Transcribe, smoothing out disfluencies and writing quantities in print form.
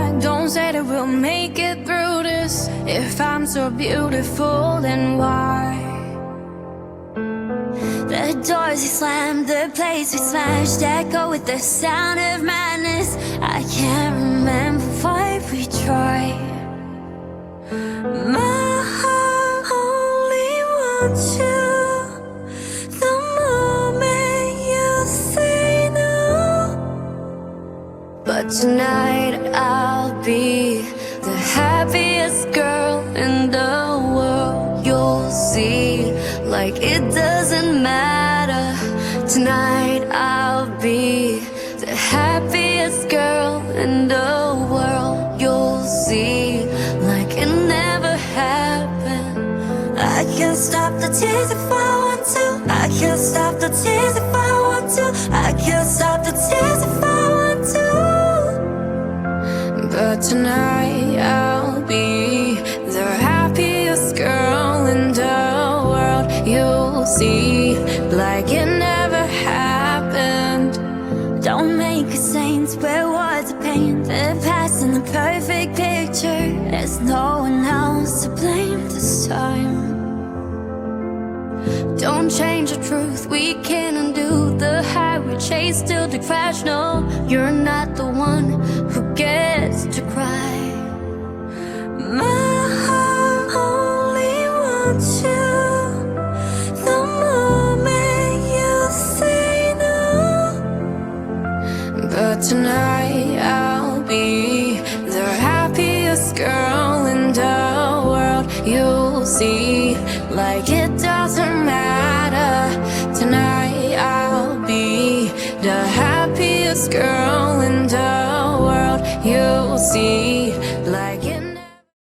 back. Don't say that we'll make it through this. If I'm so beautiful, then why? The doors we slammed, the plates we smashed, echo with the sound of madness. I can't remember why we tried. My heart only wants you the moment you say no. But tonight I'll be the happiest girl in the world. You'll see, like it doesn't matter. Tonight I'll be the happiest girl in the world. You'll see, like it never happened. I can't stop the tears if I want to. I can't stop the tears if I want to. I can't stop the tears if I want to. But tonight I'll be the happiest girl in the world. You'll see, like it never happened. Don't make a saint wear words of pain. The past and the perfect picture. There's no one else to blame this time. Don't change the truth, we can't undo the high we chase till the crash. No, you're not the one who gets to cry. My heart only wants you the moment you say no. But tonight I'll be the happiest girl in the world. You'll see, like it doesn't matter. Tonight I'll be the happiest girl in the world. You'll see, like it